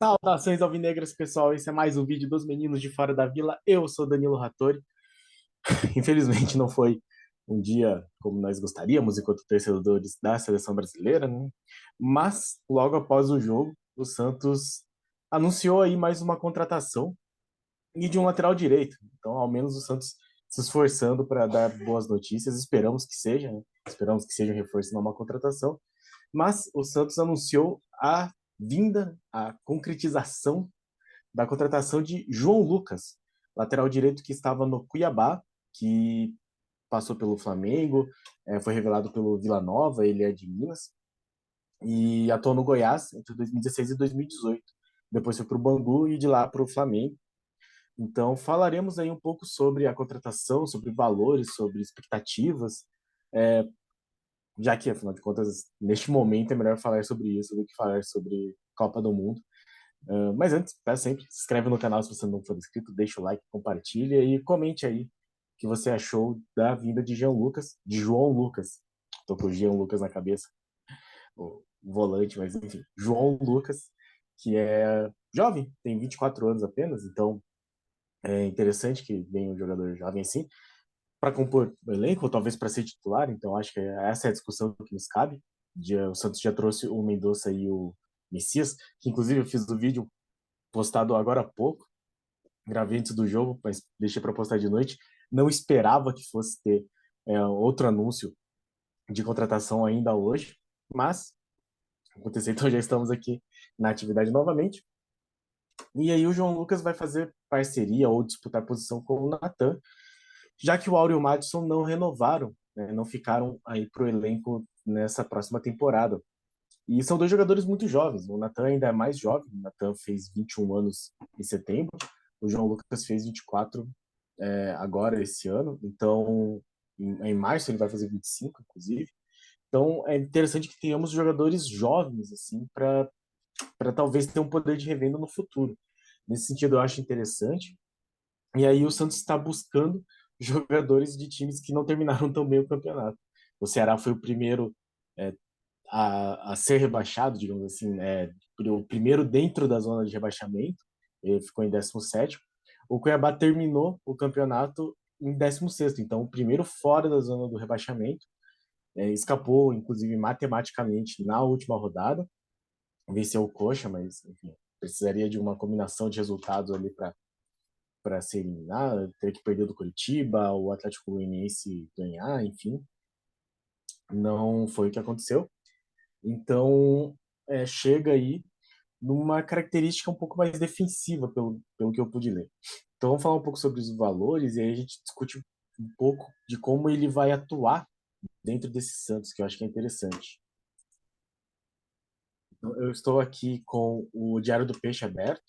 Saudações alvinegras, pessoal. Esse é mais um vídeo dos meninos de fora da vila. Eu sou Danilo Rattori. Infelizmente não foi um dia como nós gostaríamos, enquanto torcedores da seleção brasileira, né? Mas logo após o jogo, o Santos anunciou aí mais uma contratação e de um lateral direito. Então, ao menos o Santos se esforçando para dar boas notícias. Esperamos que seja, né? Esperamos que seja um reforço, não uma contratação. Mas o Santos anunciou a concretização da contratação de João Lucas, lateral direito que estava no Cuiabá, que passou pelo Flamengo, foi revelado pelo Vila Nova, ele é de Minas, e atuou no Goiás entre 2016 e 2018. Depois foi para o Bangu e de lá para o Flamengo. Então, falaremos aí um pouco sobre a contratação, sobre valores, sobre expectativas, já que, afinal de contas, neste momento é melhor falar sobre isso do que falar sobre Copa do Mundo. Mas antes, peço sempre, se inscreve no canal se você não for inscrito, deixa o like, compartilha e comente aí o que você achou da vinda de João Lucas. Tô com o Jean Lucas na cabeça, o volante, mas enfim, João Lucas, que é jovem, tem 24 anos apenas, então é interessante que venha um jogador jovem assim, para compor o elenco, ou talvez para ser titular, então acho que essa é a discussão que nos cabe. O Santos já trouxe o Mendonça e o Messias, que inclusive eu fiz o vídeo postado agora há pouco, gravei antes do jogo, mas deixei para postar de noite. Não esperava que fosse ter outro anúncio de contratação ainda hoje, mas aconteceu, então já estamos aqui na atividade novamente. E aí o João Lucas vai fazer parceria ou disputar posição com o Natan, já que o Áureo e o Madison não renovaram, né, não ficaram aí para o elenco nessa próxima temporada. E são dois jogadores muito jovens. O Natan ainda é mais jovem. O Natan fez 21 anos em setembro. O João Lucas fez 24 agora, esse ano. Então, em março ele vai fazer 25, inclusive. Então, é interessante que tenhamos jogadores jovens, assim, para talvez ter um poder de revenda no futuro. Nesse sentido, eu acho interessante. E aí o Santos está buscando jogadores de times que não terminaram tão bem o campeonato. O Ceará foi o primeiro é, a ser rebaixado, digamos assim, o primeiro dentro da zona de rebaixamento, ele ficou em 17º. O Cuiabá terminou o campeonato em 16º, então o primeiro fora da zona do rebaixamento, escapou, inclusive, matematicamente na última rodada, venceu o Coxa, mas enfim, precisaria de uma combinação de resultados ali para ser eliminado, ter que perder do Curitiba, o Atlético Goianiense ganhar, enfim, não foi o que aconteceu. Então, chega aí numa característica um pouco mais defensiva, pelo que eu pude ler. Então, vamos falar um pouco sobre os valores e aí a gente discute um pouco de como ele vai atuar dentro desse Santos, que eu acho que é interessante. Então, eu estou aqui com o Diário do Peixe aberto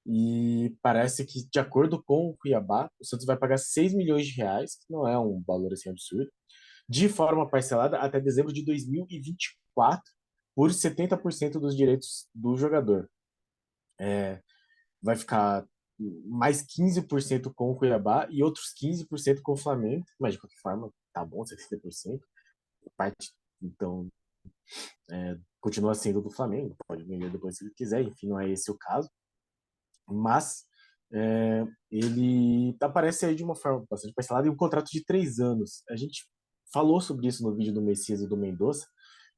e parece que, de acordo com o Cuiabá, o Santos vai pagar 6 milhões de reais, que não é um valor assim absurdo, de forma parcelada até dezembro de 2024, por 70% dos direitos do jogador. Vai ficar mais 15% com o Cuiabá e outros 15% com o Flamengo, mas de qualquer forma, tá bom, 70%. Parte, então, continua sendo do Flamengo, pode vender depois se ele quiser, enfim, não é esse o caso. Mas ele aparece aí de uma forma bastante parcelada e um contrato de 3 anos. A gente falou sobre isso no vídeo do Messias e do Mendonça.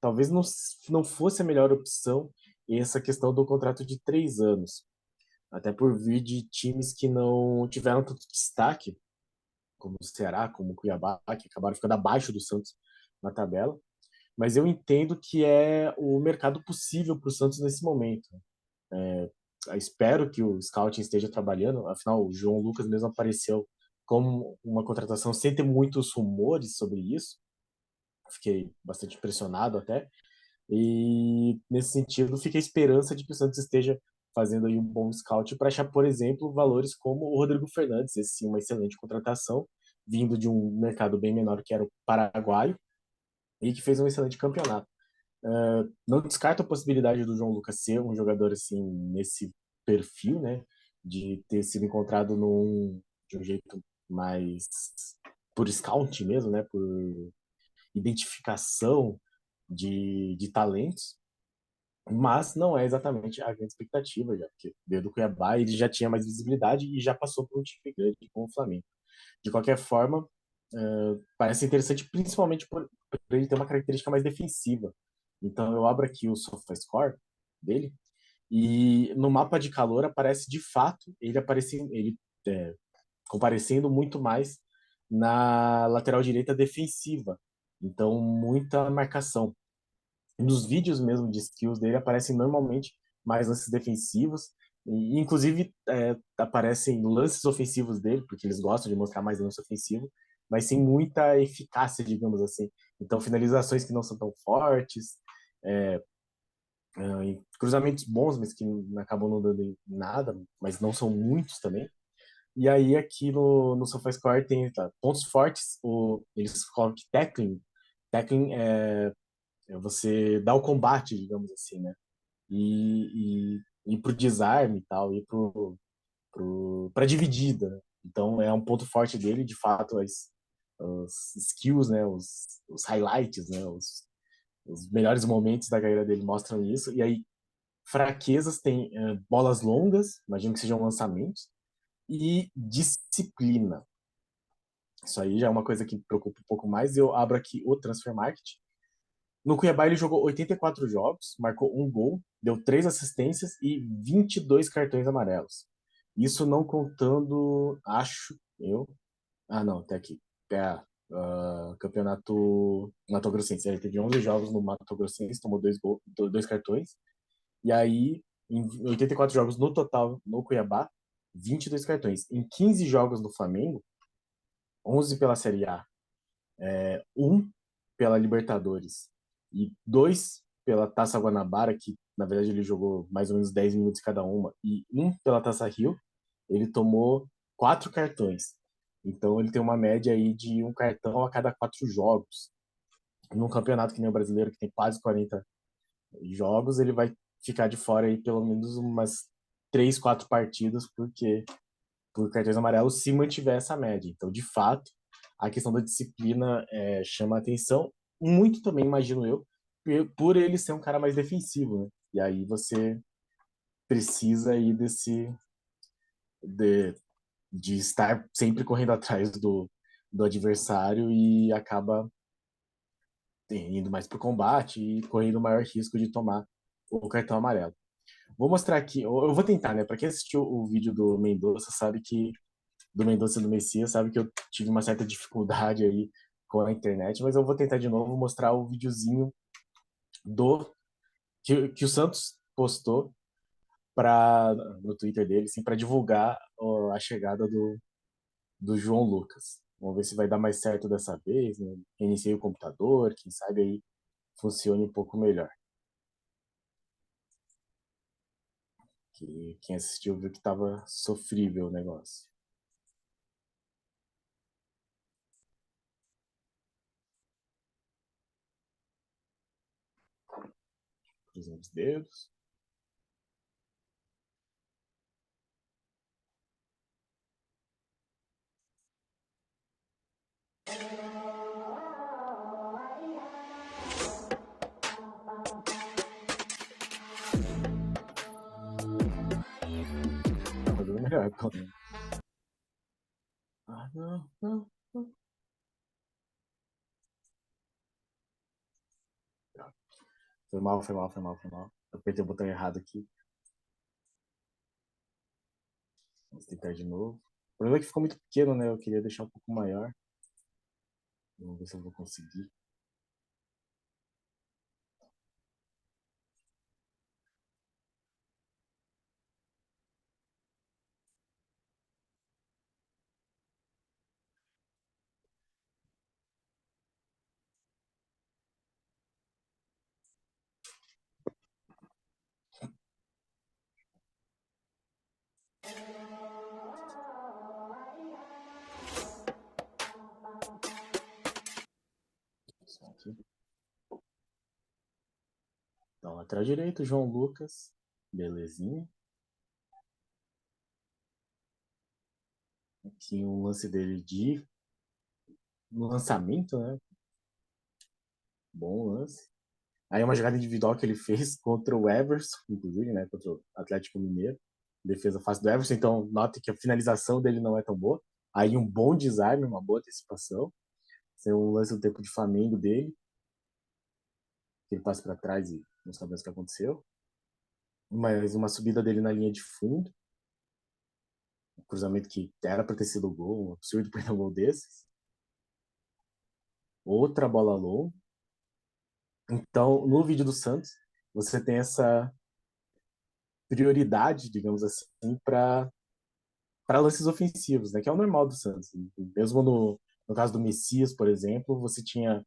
Talvez não fosse a melhor opção essa questão do contrato de 3 anos. Até por vir de times que não tiveram tanto destaque, como o Ceará, como o Cuiabá, que acabaram ficando abaixo do Santos na tabela. Mas eu entendo que é o mercado possível para o Santos nesse momento. Espero que o scouting esteja trabalhando, afinal, o João Lucas mesmo apareceu como uma contratação sem ter muitos rumores sobre isso. Fiquei bastante impressionado até. E nesse sentido, fica a esperança de que o Santos esteja fazendo aí um bom scout para achar, por exemplo, valores como o Rodrigo Fernandes, esse sim, uma excelente contratação, vindo de um mercado bem menor que era o paraguaio, e que fez um excelente campeonato. Não descarto a possibilidade do João Lucas ser um jogador assim nesse perfil, né, de ter sido encontrado de um jeito mais por scout mesmo, né, por identificação de talentos. mas não é exatamente a grande expectativa já, porque veio do Cuiabá ele já tinha mais visibilidade e já passou por um time grande como o Flamengo. De qualquer forma, parece interessante, principalmente por ele ter uma característica mais defensiva. Então eu abro aqui o SofaScore dele e no mapa de calor aparece de fato ele é, comparecendo muito mais na lateral direita defensiva. Então muita marcação. Nos vídeos mesmo de skills dele aparecem normalmente mais lances defensivos e inclusive aparecem lances ofensivos dele, porque eles gostam de mostrar mais lance ofensivo, mas sem muita eficácia, digamos assim. Então finalizações que não são tão fortes, é, cruzamentos bons, mas que acabam não dando em nada, mas não são muitos também. E aí aqui no SofaScore tem pontos fortes, eles colocam que tackling é você dar o combate, digamos assim, né? E ir pro desarme e tal, ir pra dividida, né? Então é um ponto forte dele, de fato, os skills, né? Os highlights, né? Os melhores momentos da carreira dele mostram isso. E aí, fraquezas tem bolas longas, imagino que sejam lançamentos, e disciplina. Isso aí já é uma coisa que me preocupa um pouco mais. Eu abro aqui o Transfer Market. No Cuiabá ele jogou 84 jogos, marcou um gol, deu 3 assistências e 22 cartões amarelos. Isso não contando, acho eu. Ah, não, tá aqui. Campeonato Mato Grossense. Ele teve 11 jogos no Mato Grossense, tomou 2 cartões. E aí, em 84 jogos no total no Cuiabá, 22 cartões. Em 15 jogos no Flamengo, 11 pela Série A, um pela Libertadores e dois pela Taça Guanabara, que na verdade ele jogou mais ou menos 10 minutos cada uma, e um pela Taça Rio, ele tomou 4 cartões. Então ele tem uma média aí de um cartão a cada 4 jogos. Num campeonato que nem o brasileiro, que tem quase 40 jogos, ele vai ficar de fora aí pelo menos umas 3, 4 partidas, porque por cartões amarelos se mantiver essa média. Então, de fato, a questão da disciplina chama a atenção, muito também, imagino eu, por ele ser um cara mais defensivo, né? E aí você precisa aí de, de estar sempre correndo atrás do adversário e acaba indo mais para o combate e correndo o maior risco de tomar o cartão amarelo. Vou mostrar aqui, eu vou tentar, né? Para quem assistiu o vídeo do Mendonça sabe que do Mendonça e do Messias, sabe que eu tive uma certa dificuldade aí com a internet, mas eu vou tentar de novo mostrar o videozinho do que o Santos postou no Twitter dele, assim, para divulgar a chegada do João Lucas. Vamos ver se vai dar mais certo dessa vez, né? Reiniciei o computador, quem sabe aí funcione um pouco melhor. Que quem assistiu viu que tava sofrível o negócio. Cruzando os dedos. Tá fazendo melhor, pelo menos. Ah, não, não, não. Foi mal, foi mal, foi mal, foi mal. Eu apertei o botão errado aqui. Vamos tentar de novo. O problema é que ficou muito pequeno, né? Eu queria deixar um pouco maior. Vamos ver se eu vou conseguir. Só aqui. Então, lateral direito, João Lucas. Belezinha. Aqui um lance dele de lançamento, né? Bom lance. Aí uma jogada individual que ele fez contra o Everson, inclusive, né, contra o Atlético Mineiro, defesa fácil do Everson, então note que a finalização dele não é tão boa. Aí um bom desarme, uma boa antecipação. Tem um lance do tempo de Flamengo dele, que ele passa para trás e não sabemos o que aconteceu. Mas uma subida dele na linha de fundo, um cruzamento que era para ter sido gol, um absurdo perder um gol desses. Outra bola longa. Então, no vídeo do Santos, você tem essa prioridade, digamos assim, para lances ofensivos, né? Que é o normal do Santos. Mesmo no caso do Messias, por exemplo, você tinha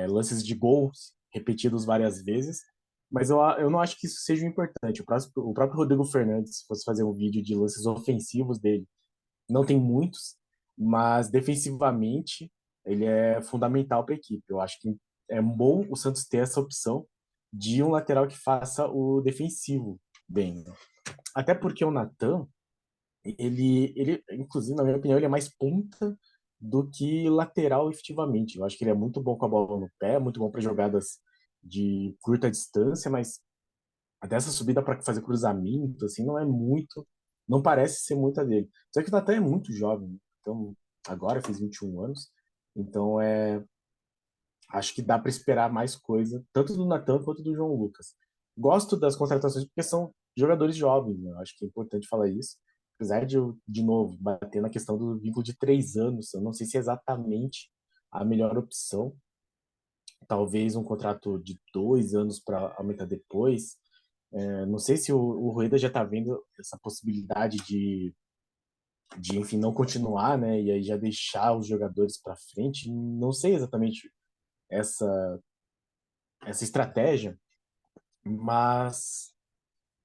lances de gols repetidos várias vezes, mas eu não acho que isso seja importante. O próprio Rodrigo Fernandes, se fosse fazer um vídeo de lances ofensivos dele, não tem muitos, mas defensivamente ele é fundamental para a equipe. Eu acho que é bom o Santos ter essa opção de um lateral que faça o defensivo bem, né? Até porque o Natan, inclusive, na minha opinião, ele é mais ponta do que lateral efetivamente. Eu acho que ele é muito bom com a bola no pé, muito bom para jogadas de curta distância, mas dessa subida para fazer cruzamento, assim, não é muito, não parece ser muita dele. Só que o Natan é muito jovem, né? Então agora fez 21 anos, então acho que dá para esperar mais coisa, tanto do Natan quanto do João Lucas. Gosto das contratações porque são jogadores jovens, né? Eu acho que é importante falar isso. Apesar de novo, bater na questão do vínculo de 3 anos, eu não sei se é exatamente a melhor opção. Talvez um contrato de 2 anos para aumentar depois. Não sei se o Rueda já está vendo essa possibilidade enfim, não continuar, né? E aí já deixar os jogadores para frente. Não sei exatamente essa, essa estratégia, mas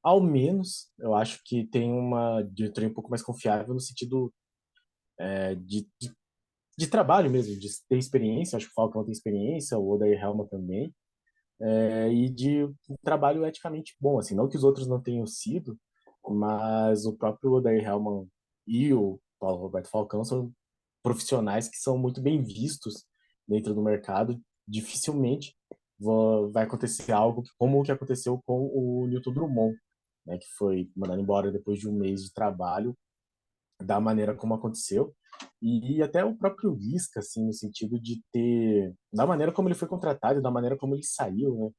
ao menos eu acho que tem uma diretoria um pouco mais confiável no sentido de trabalho mesmo, de ter experiência. Acho que o Falcão tem experiência, o Odair Helma também, e de um trabalho eticamente bom. Assim, não que os outros não tenham sido, mas o próprio Odair Helma e o Paulo Roberto Falcão são profissionais que são muito bem vistos dentro do mercado. Dificilmente vai acontecer algo como o que aconteceu com o Newton Drummond, né, que foi mandado embora depois de um mês de trabalho, da maneira como aconteceu. E até o próprio Lisca, assim, no sentido de ter, da maneira como ele foi contratado, da maneira como ele saiu, né,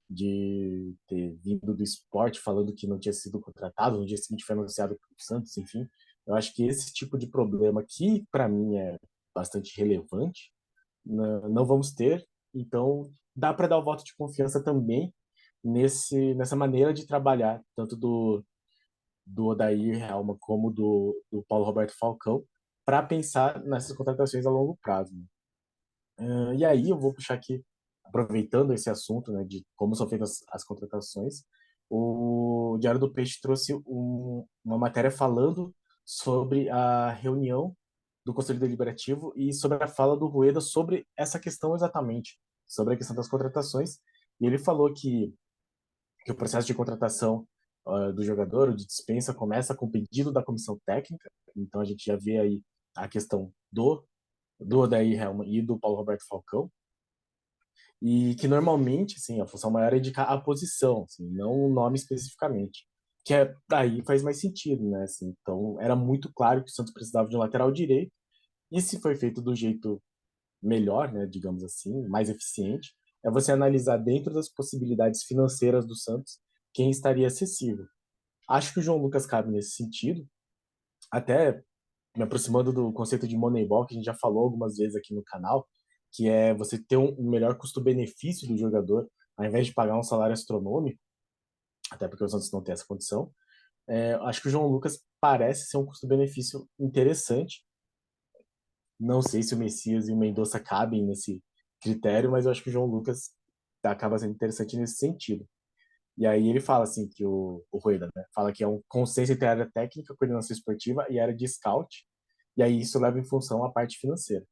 de ter vindo do esporte falando que não tinha sido contratado, no dia seguinte foi anunciado para o Santos, enfim. Eu acho que esse tipo de problema, que para mim é bastante relevante, não vamos ter. Então, dá para dar o voto de confiança também nessa maneira de trabalhar, tanto do Odair Helma como do Paulo Roberto Falcão, para pensar nessas contratações a longo prazo, né? E aí eu vou puxar aqui, aproveitando esse assunto, né, de como são feitas as contratações, o Diário do Peixe trouxe uma matéria falando sobre a reunião do Conselho Deliberativo e sobre a fala do Rueda sobre essa questão exatamente, sobre a questão das contratações. E ele falou que o processo de contratação do jogador, ou de dispensa, começa com o pedido da comissão técnica. Então a gente já vê aí a questão do Odair Helma e do Paulo Roberto Falcão, e que normalmente, assim, a função maior é indicar a posição, assim, não o nome especificamente, que daí faz mais sentido, né? Assim, então era muito claro que o Santos precisava de um lateral direito, e se foi feito do jeito melhor, né, digamos assim, mais eficiente, é você analisar dentro das possibilidades financeiras do Santos quem estaria acessível. Acho que o João Lucas cabe nesse sentido, até me aproximando do conceito de Moneyball, que a gente já falou algumas vezes aqui no canal, que é você ter um melhor custo-benefício do jogador, ao invés de pagar um salário astronômico, até porque o Santos não tem essa condição. Acho que o João Lucas parece ser um custo-benefício interessante. Não sei se o Messias e o Mendonça cabem nesse critério, mas eu acho que o João Lucas acaba sendo interessante nesse sentido. E aí ele fala assim que o Rueda, né, fala que é um consenso entre a área técnica, coordenação esportiva e a área de scout, e aí isso leva em função a parte financeira.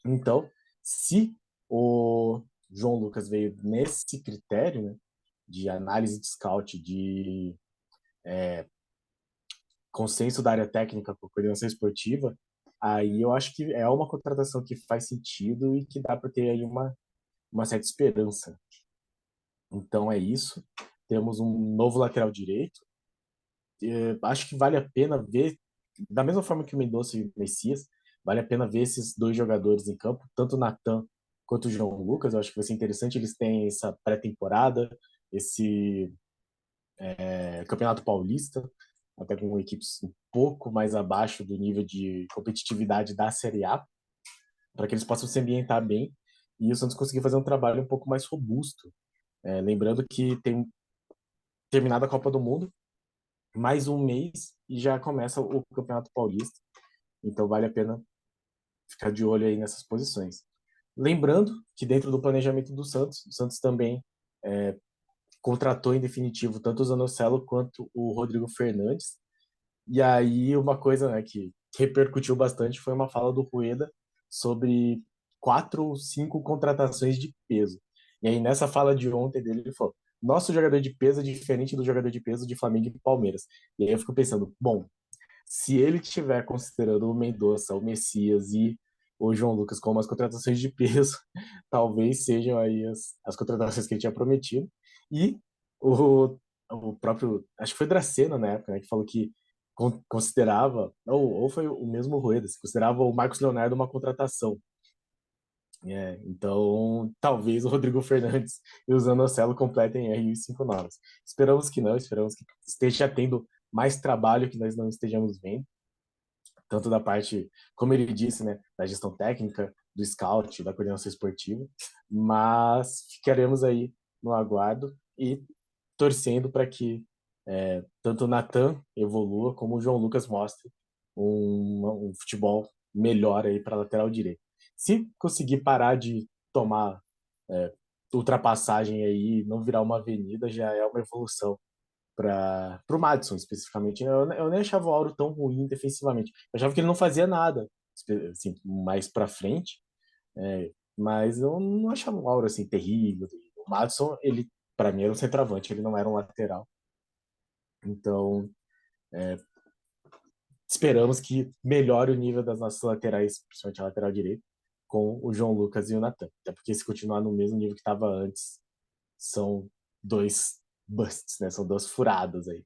Então, se o João Lucas veio nesse critério, né, de análise de scout, de consenso da área técnica com coordenação esportiva, aí eu acho que é uma contratação que faz sentido e que dá para ter aí uma certa esperança. Então é isso. Temos um novo lateral direito. Acho que vale a pena ver, da mesma forma que o Mendonça e o Messias, vale a pena ver esses dois jogadores em campo, tanto o Natan quanto o João Lucas. Eu acho que vai ser interessante. Eles têm essa pré-temporada, esse Campeonato Paulista, até com equipes um pouco mais abaixo do nível de competitividade da Série A, para que eles possam se ambientar bem e o Santos conseguir fazer um trabalho um pouco mais robusto. Lembrando que tem terminado a Copa do Mundo, mais um mês e já começa o Campeonato Paulista. Então vale a pena ficar de olho aí nessas posições. Lembrando que dentro do planejamento do Santos, o Santos também contratou em definitivo tanto o Zanocelo quanto o Rodrigo Fernandes. E aí uma coisa, né, que repercutiu bastante foi uma fala do Rueda sobre 4 ou 5 contratações de peso. E aí nessa fala de ontem dele, ele falou: nosso jogador de peso é diferente do jogador de peso de Flamengo e Palmeiras. E aí eu fico pensando, bom, se ele estiver considerando o Mendonça, o Messias e o João Lucas como as contratações de peso, talvez sejam aí as contratações que ele tinha prometido. E o, o próprio, acho que foi Dracena na época, né, que falou que considerava, ou foi o mesmo Rueda, considerava o Marcos Leonardo uma contratação. Então, talvez o Rodrigo Fernandes e o Zanocelo completem aí os 5 nomes. Esperamos que não, esperamos que esteja tendo mais trabalho que nós não estejamos vendo, tanto da parte, como ele disse, né, da gestão técnica, do scout, da coordenação esportiva, mas ficaremos aí no aguardo e torcendo para que tanto o Natan evolua como o João Lucas mostre um futebol melhor aí para lateral direito. Se conseguir parar de tomar ultrapassagem aí, não virar uma avenida, já é uma evolução para o Madison especificamente. Eu nem achava o Auro tão ruim defensivamente. Eu achava que ele não fazia nada assim, mais para frente, mas eu não achava o Auro assim terrível. O Madison, ele para mim era um centroavante, ele não era um lateral. Então, esperamos que melhore o nível das nossas laterais, principalmente a lateral direita, com o João Lucas e o Natan. Até porque se continuar no mesmo nível que estava antes, são dois busts, né? São duas furadas aí.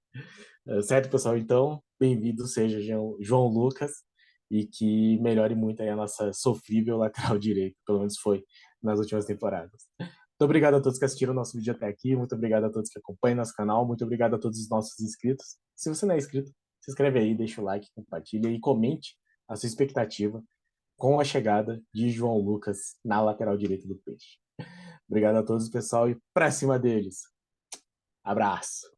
Certo, pessoal? Então, bem-vindo seja João Lucas e que melhore muito aí a nossa sofrível lateral direito, pelo menos foi nas últimas temporadas. Muito obrigado a todos que assistiram o nosso vídeo até aqui, muito obrigado a todos que acompanham nosso canal, muito obrigado a todos os nossos inscritos. Se você não é inscrito, se inscreve aí, deixa o like, compartilha e comente a sua expectativa com a chegada de João Lucas na lateral direita do Peixe. Obrigado a todos, pessoal, e pra cima deles. Abraço!